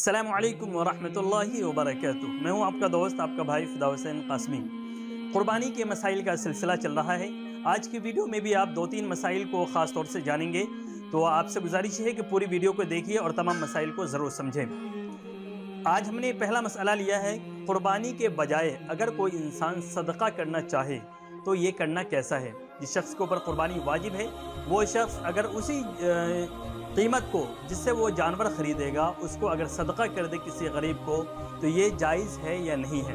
अस्सलामु अलैकुम वरहमतुल्लाहि वबरकातुह। मैं हूं आपका दोस्त, आपका भाई फिदा हुसैन कासमी। कुर्बानी के मसाइल का सिलसिला चल रहा है। आज की वीडियो में भी आप 2-3 मसाइल को ख़ास तौर से जानेंगे, तो आपसे गुजारिश है कि पूरी वीडियो को देखिए और तमाम मसाइल को ज़रूर समझें। आज हमने पहला मसला लिया है, कुर्बानी के बजाय अगर कोई इंसान सदका करना चाहे तो ये करना कैसा है। जिस शख्स के ऊपर कुर्बानी वाजिब है, वो शख्स अगर उसी कीमत को जिससे वो जानवर ख़रीदेगा उसको अगर सदका कर दे किसी गरीब को, तो ये जायज़ है या नहीं है।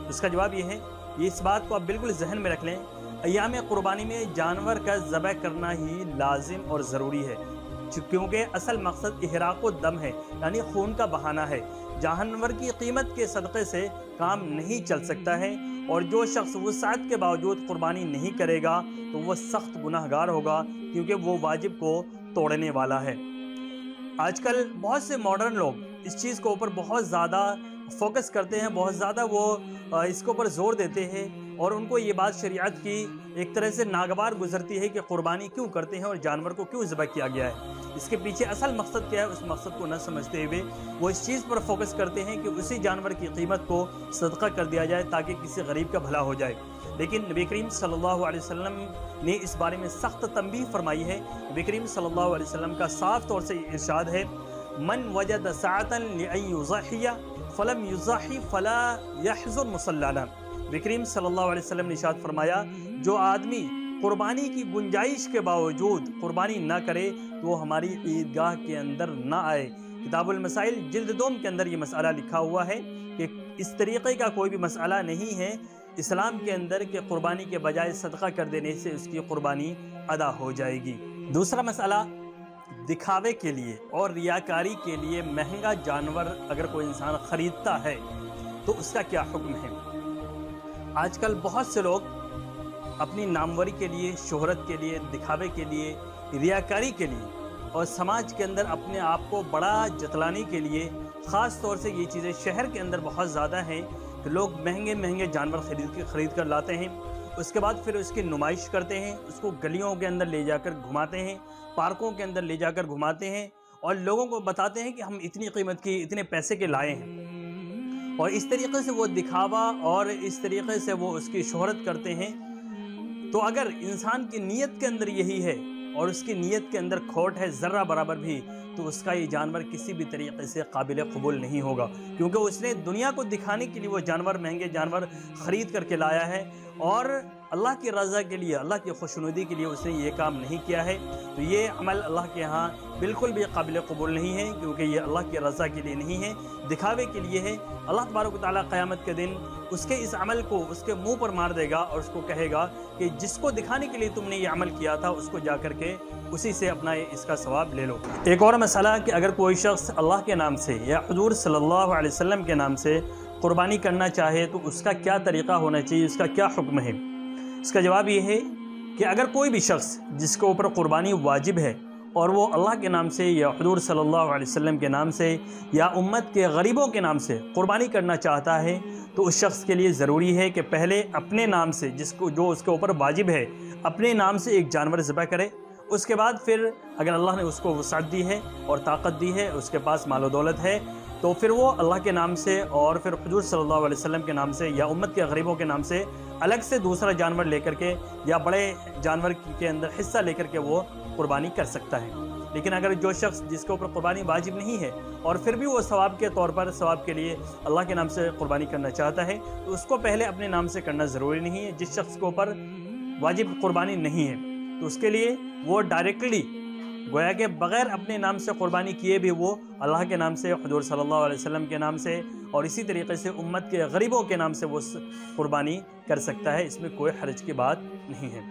उसका जवाब ये है, इस बात को आप बिल्कुल जहन में रख लें, अय्याम कुर्बानी में जानवर का ज़बह करना ही लाजिम और ज़रूरी है, क्योंकि असल मकसद इहराक़ दम है, यानी खून का बहाना है। जानवर की कीमत के सदक़े से काम नहीं चल सकता है, और जो शख्स वुसाअत के बावजूद कुर्बानी नहीं करेगा तो वह सख्त गुनाहगार होगा, क्योंकि वो वाजिब को तोड़ने वाला है। आजकल बहुत से मॉडर्न लोग इस चीज़ के ऊपर बहुत ज़्यादा फोकस करते हैं, बहुत ज़्यादा वो इसके ऊपर ज़ोर देते हैं, और उनको ये बात शरीयत की एक तरह से नागवार गुजरती है कि कुर्बानी क्यों करते हैं और जानवर को क्यों ज़बह किया गया है। इसके पीछे असल मकसद क्या है, उस मकसद को न समझते हुए वो इस चीज़ पर फोकस करते हैं कि उसी जानवर की कीमत को सदका कर दिया जाए ताकि किसी गरीब का भला हो जाए। लेकिन नबी करीम सल्लल्लाहु अलैहि वसल्लम ने इस बारे में सख्त तंबीह फरमाई है। नबी करीम सल्लल्लाहु अलैहि वसल्लम का साफ तौर से इरशाद है, मन वजद साअतन लिअन युज़हिया फलम युज़हि फला यहज़ुर मुसल्लाना। नबी करीम सल्लल्लाहु अलैहि वसल्लम ने इरशाद फरमाया, जो आदमी कुर्बानी की गुंजाइश के बावजूद कुर्बानी ना करे तो वो हमारी ईदगाह के अंदर ना आए। किताबुल मसाइल जिल्द 2 के अंदर ये मसला लिखा हुआ है कि इस तरीक़े का कोई भी मसला नहीं है इस्लाम के अंदर कि कुर्बानी के बजाय सदका कर देने से उसकी कुर्बानी अदा हो जाएगी। दूसरा मसला, दिखावे के लिए और रियाकारी के लिए महंगा जानवर अगर कोई इंसान ख़रीदता है तो उसका क्या हुक्म है। आजकल बहुत से लोग अपनी नामवरी के लिए, शोहरत के लिए, दिखावे के लिए, रियाकारी के लिए और समाज के अंदर अपने आप को बड़ा जतलाने के लिए, ख़ास तौर से ये चीज़ें शहर के अंदर बहुत ज़्यादा हैं कि लोग महंगे महंगे जानवर ख़रीद कर लाते हैं, उसके बाद फिर उसकी नुमाइश करते हैं, उसको गलियों के अंदर ले जाकर घुमाते हैं, पार्कों के अंदर ले जाकर घुमाते हैं और लोगों को बताते हैं कि हम इतनी कीमत की, इतने पैसे के लाए हैं, और इस तरीक़े से वो दिखावा और इस तरीक़े से वो उसकी शोहरत करते हैं। तो अगर इंसान की नीयत के अंदर यही है और उसकी नीयत के अंदर खोट है ज़र्रा बराबर भी, तो उसका ये जानवर किसी भी तरीक़े से काबिल कबूल नहीं होगा, क्योंकि उसने दुनिया को दिखाने के लिए वो जानवर, महंगे जानवर ख़रीद करके लाया है और अल्लाह की रज़ा के लिए, अल्लाह की खुशनुदी के लिए उसने ये काम नहीं किया है। तो ये अमल अल्लाह के यहाँ बिल्कुल भी काबिल कबूल नहीं है, क्योंकि ये अल्लाह की रज़ा के लिए नहीं है, दिखावे के लिए है। अल्लाह तबारक व तआला क़यामत के दिन उसके इस अमल को उसके मुंह पर मार देगा और उसको कहेगा कि जिसको दिखाने के लिए तुमने ये अमल किया था उसको जा कर के उसी से अपना इसका सवाब ले लो। एक और मसला कि अगर कोई शख्स अल्लाह के नाम से या हुज़ूर सल्लल्लाहु अलैहि वसल्लम के नाम से कुर्बानी करना चाहे तो उसका क्या तरीक़ा होना चाहिए, उसका क्या हुक्म है। इसका जवाब ये है कि अगर कोई भी शख्स जिसके ऊपर कुर्बानी वाजिब है और वो अल्लाह के नाम से या हुज़ूर सल्लल्लाहु अलैहि वसल्लम के नाम से या उम्मत के गरीबों के नाम से कुर्बानी करना चाहता है, तो उस शख्स के लिए ज़रूरी है कि पहले अपने नाम से, जो उसके ऊपर वाजिब है, अपने नाम से एक जानवर ज़बह करे। उसके बाद फिर अगर अल्लाह ने उसको वसाअत दी है और ताकत दी है, उसके पास मालो दौलत है, तो फिर वो अल्लाह के नाम से और फिर हुज़ूर सल्लल्लाहु अलैहि वसल्लम के नाम से या उम्मत के गरीबों के नाम से अलग से दूसरा जानवर लेकर के या बड़े जानवर के अंदर हिस्सा लेकर के वो कुर्बानी कर सकता है। लेकिन अगर जो शख्स जिसके ऊपर कुर्बानी वाजिब नहीं है और फिर भी वो सवाब के तौर पर, सवाब के लिए अल्लाह के नाम से कुर्बानी करना चाहता है, तो उसको पहले अपने नाम से करना ज़रूरी नहीं है। जिस शख्स के ऊपर वाजिब कुर्बानी नहीं है तो उसके लिए वो डायरेक्टली, गोया के बग़ैर अपने नाम से कुर्बानी किए भी वो अल्लाह के नाम से, हुज़ूर सल्लल्लाहु अलैहि वसल्लम के नाम से और इसी तरीक़े से उम्मत के गरीबों के नाम से वो कुर्बानी कर सकता है। इसमें कोई हर्ज की बात नहीं है।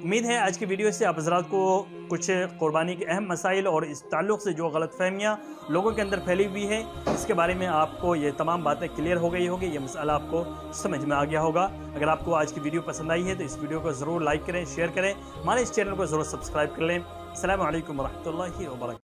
उम्मीद है आज की वीडियो से आप हज़रात को कुछ कुर्बानी के अहम मसाइल और इस ताल्लुक़ से जो गलतफ़हमियाँ लोगों के अंदर फैली हुई है, इसके बारे में आपको ये तमाम बातें क्लियर हो गई होगी, ये मसला आपको समझ में आ गया होगा। अगर आपको आज की वीडियो पसंद आई है तो इस वीडियो को ज़रूर लाइक करें, शेयर करें, हमारे इस चैनल को ज़रूर सब्सक्राइब कर लें। अस्सलामु अलैकुम वरहमतुल्लाहि वबरकातुहू।